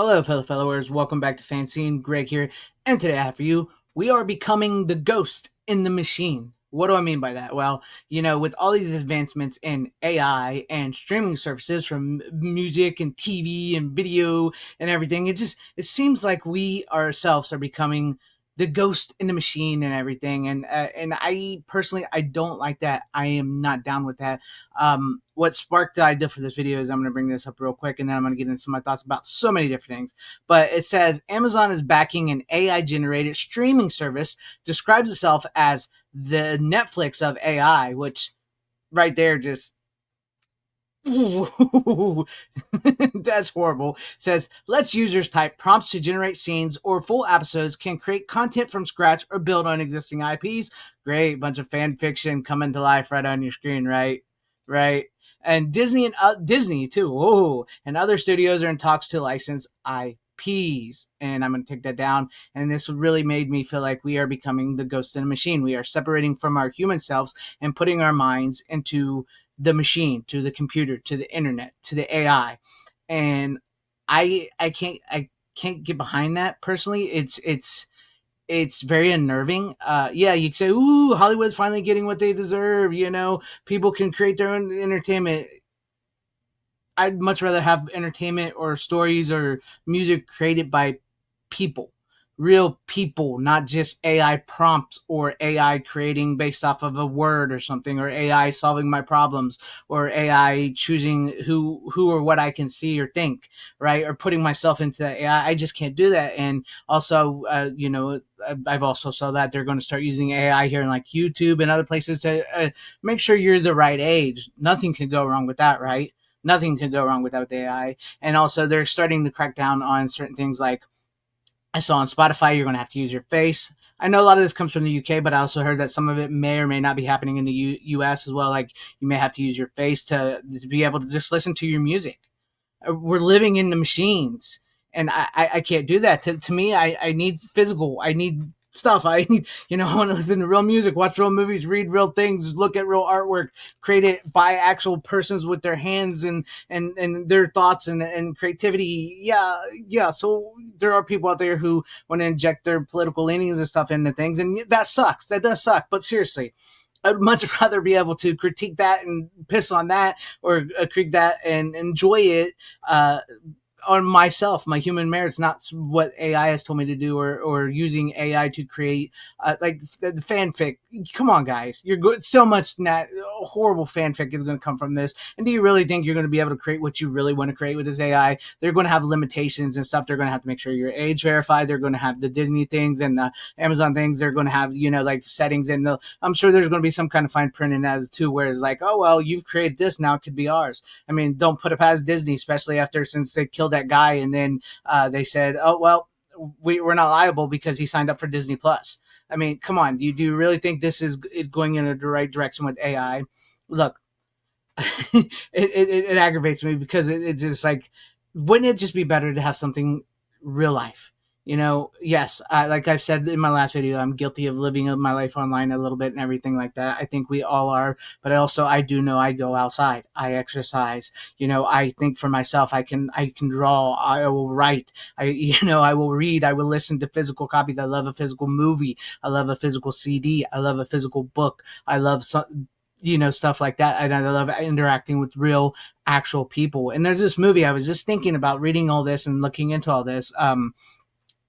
Hello, fellow followers. Welcome back to FanZcene. Greg here, and today I have for you, we are becoming the ghost in the machine. What do I mean by that? Well, with all these advancements in AI and streaming services from music and TV and video and everything, it seems like we ourselves are becoming the ghost in the machine and everything. And I personally I don't like that. I am not down with that. What sparked the idea for this video is I'm going to bring this up real quick, and then I'm going to get into my thoughts about so many different things. But it says Amazon is backing an AI generated streaming service, describes itself as the Netflix of AI, which right there just that's horrible. Says lets users type prompts to generate scenes or full episodes, can create content from scratch or build on existing IPs. Great, bunch of fan fiction coming to life right on your screen, right? Right. And Disney too. Whoa, and other studios are in talks to license IPs. And I'm going to take that down. And this really made me feel like we are becoming the ghost in a machine. We are separating from our human selves and putting our minds into the machine, to the computer, to the internet, to the AI. And I can't get behind that personally. It's very unnerving. Yeah, you can say, "Ooh, Hollywood's finally getting what they deserve." People can create their own entertainment. I'd much rather have entertainment or stories or music created by people, real people, not just AI prompts or AI creating based off of a word or something, or AI solving my problems, or AI choosing who or what I can see or think, right? Or putting myself into that AI. I just can't do that. And also, I've also saw that they're going to start using AI here in like YouTube and other places to make sure you're the right age. Nothing can go wrong with that, right? Nothing can go wrong without the AI. And also, they're starting to crack down on certain things like I saw on Spotify, you're going to have to use your face. I know a lot of this comes from the UK, but I also heard that some of it may or may not be happening in the US as well. Like you may have to use your face to be able to just listen to your music. We're living in the machines, and I can't do that. To me, I need physical. I need stuff. I need, I want to listen to real music, watch real movies, read real things, look at real artwork, create it by actual persons with their hands and their thoughts and creativity. Yeah, yeah. So there are people out there who want to inject their political leanings and stuff into things, and that sucks. That does suck. But seriously, I'd much rather be able to critique that and piss on that, or critique that and enjoy it on myself, my human merits, not what AI has told me to do, or using AI to create like the fanfic. Come on, guys, you're good. So much horrible fanfic is going to come from this. And do you really think you're going to be able to create what you really want to create with this AI? They're going to have limitations and stuff. They're going to have to make sure you're age verified. They're going to have the Disney things and the Amazon things. They're going to have like settings, and I'm sure there's going to be some kind of fine print in that too, where it's like, oh well, you've created this, now it could be ours. I mean, don't put it past Disney, especially since they killed that guy, and then they said, "Oh well, we're not liable because he signed up for Disney Plus." I mean, come on, do you really think this is going in a right direction with AI? Look, it aggravates me because it's just like, wouldn't it just be better to have something real life? Yes, like I've said in my last video, I'm guilty of living my life online a little bit and everything like that. I think we all are, but I do know I go outside, I exercise, I think for myself. I can draw, I will write, I will read, I will listen to physical copies. I love a physical movie, I love a physical CD, I love a physical book, I love some, stuff like that. And I love interacting with real actual people. And there's this movie I was just thinking about reading all this and looking into all this.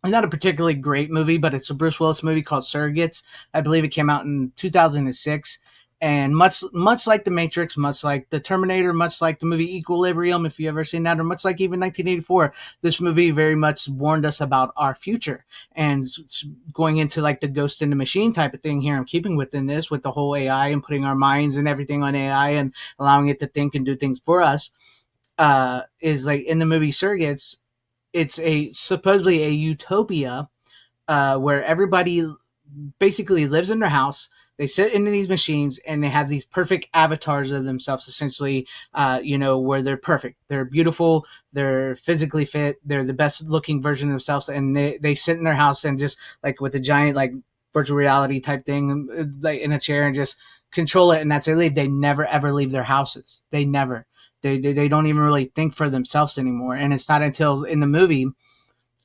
Not a particularly great movie, but it's a Bruce Willis movie called Surrogates. I believe it came out in 2006. And much like The Matrix, much like The Terminator, much like the movie Equilibrium, if you ever seen that, or much like even 1984, this movie very much warned us about our future. And going into like the ghost in the machine type of thing here, I'm keeping within this with the whole AI and putting our minds and everything on AI and allowing it to think and do things for us. Is like in the movie Surrogates, it's a supposedly a utopia where everybody basically lives in their house. They sit into these machines and they have these perfect avatars of themselves, essentially, where they're perfect. They're beautiful. They're physically fit. They're the best looking version of themselves. And they sit in their house and just like with a giant, like virtual reality type thing, like in a chair, and just control it. And that's it. They never, ever leave their houses. They never. They don't even really think for themselves anymore. And it's not until in the movie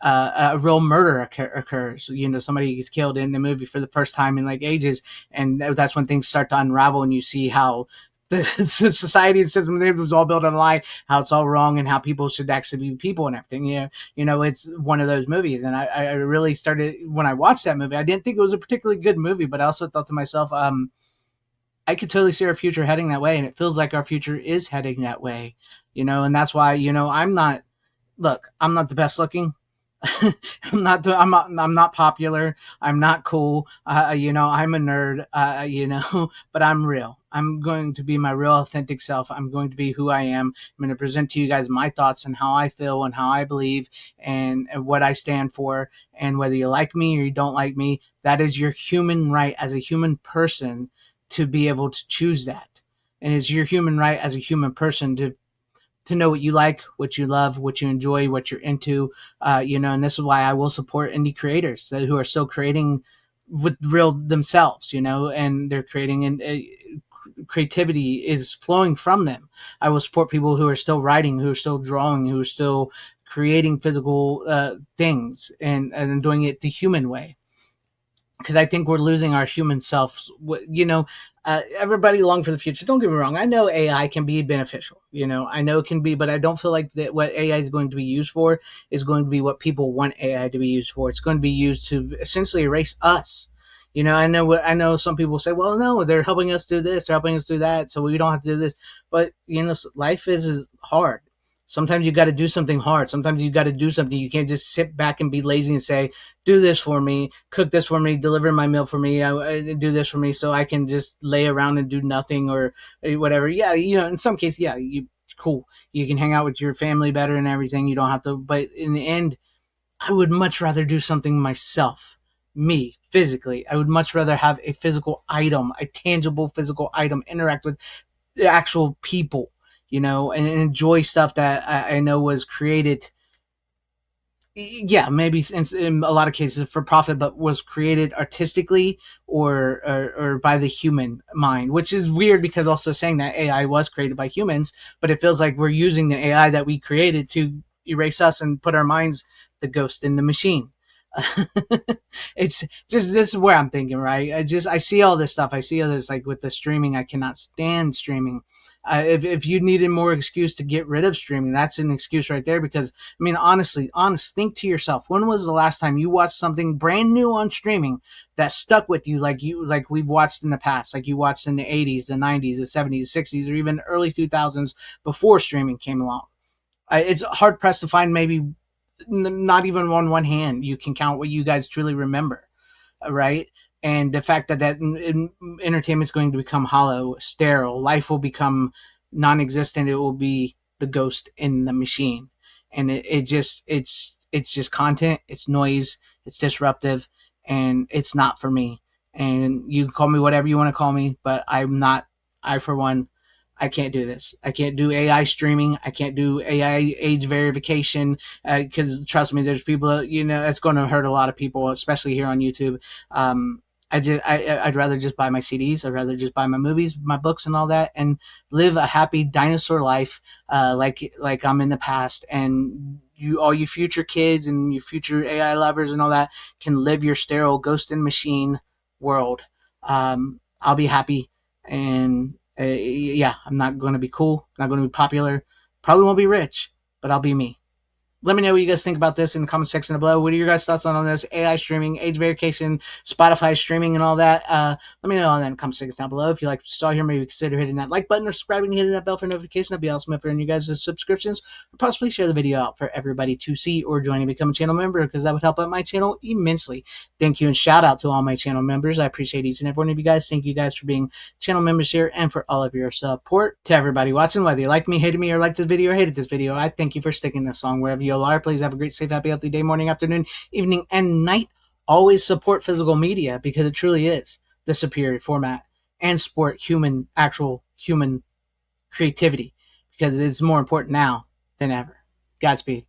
a real murder occurs. You know, somebody gets killed in the movie for the first time in like ages, and that's when things start to unravel, and you see how the society and system was all built on a lie, how it's all wrong, and how people should actually be people and everything. You know, it's one of those movies, and I really started when I watched that movie. I didn't think it was a particularly good movie, but I also thought to myself, I could totally see our future heading that way, and it feels like our future is heading that way. You know, and that's why I'm not. Look, I'm not the best looking. I'm not popular. I'm not cool. I'm a nerd. But I'm real. I'm going to be my real authentic self. I'm going to be who I am. I'm going to present to you guys my thoughts and how I feel and how I believe and what I stand for. And whether you like me or you don't like me, that is your human right as a human person to be able to choose that. And it's your human right as a human person to know what you like, what you love, what you enjoy, what you're into. And this is why I will support indie creators who are still creating with real themselves, and they're creating and creativity is flowing from them. I will support people who are still writing, who are still drawing, who are still creating physical things and doing it the human way, because I think we're losing our human selves. Everybody long for the future. Don't get me wrong. I know AI can be beneficial. I know it can be, but I don't feel like that what AI is going to be used for is going to be what people want AI to be used for. It's going to be used to essentially erase us. I know some people say, well, no, they're helping us do this, they're helping us do that, so we don't have to do this. But life is hard. Sometimes you got to do something hard. Sometimes you got to do something. You can't just sit back and be lazy and say, do this for me, cook this for me, deliver my meal for me, I do this for me, so I can just lay around and do nothing or whatever. Yeah, in some cases, yeah, cool. You can hang out with your family better and everything. You don't have to. But in the end, I would much rather do something myself, me physically. I would much rather have a physical item, a tangible physical item, interact with the actual people, and enjoy stuff that I know was created, yeah, maybe in a lot of cases for profit, but was created artistically or by the human mind, which is weird because also saying that AI was created by humans, but it feels like we're using the AI that we created to erase us and put our minds, the ghost in the machine. It's just this is where I'm thinking, right? I see all this stuff. I see all this like with the streaming. I cannot stand streaming. If you needed more excuse to get rid of streaming, that's an excuse right there. Because I mean, honest, think to yourself: when was the last time you watched something brand new on streaming that stuck with you, like we've watched in the past, like you watched in the '80s, the '90s, the '70s, '60s, or even early 2000s before streaming came along? It's hard pressed to find maybe not even on one hand you can count what you guys truly remember, right? And the fact that entertainment is going to become hollow, sterile, life will become non-existent. It will be the ghost in the machine, and it's just content. It's noise. It's disruptive, and it's not for me. And you can call me whatever you want to call me, but I'm not. I for one, I can't do this. I can't do AI streaming. I can't do AI age verification because trust me, there's people. It's going to hurt a lot of people, especially here on YouTube. I'd rather just buy my CDs. I'd rather just buy my movies, my books, and all that, and live a happy dinosaur life, like I'm in the past. And all you future kids and your future AI lovers and all that, can live your sterile ghost and machine world. I'll be happy, and yeah, I'm not going to be cool. I'm not going to be popular. Probably won't be rich, but I'll be me. Let me know what you guys think about this in the comment section below. What are your guys' thoughts on this? AI streaming, age verification, Spotify streaming, and all that. Let me know all that in the comment section down below. If you like what you saw here, maybe consider hitting that like button or subscribing and hitting that bell for notifications. That'd be awesome if you're in you guys' subscriptions. Or possibly share the video out for everybody to see or join and become a channel member, because that would help out my channel immensely. Thank you and shout out to all my channel members. I appreciate each and every one of you guys. Thank you guys for being channel members here and for all of your support. To everybody watching, whether you like me, hated me, or liked this video or hated this video, I thank you for sticking this song wherever you all are. Please have a great, safe, happy, healthy day, morning, afternoon, evening, and night. Always support physical media because it truly is the superior format, and support actual human creativity, because it's more important now than ever. Godspeed.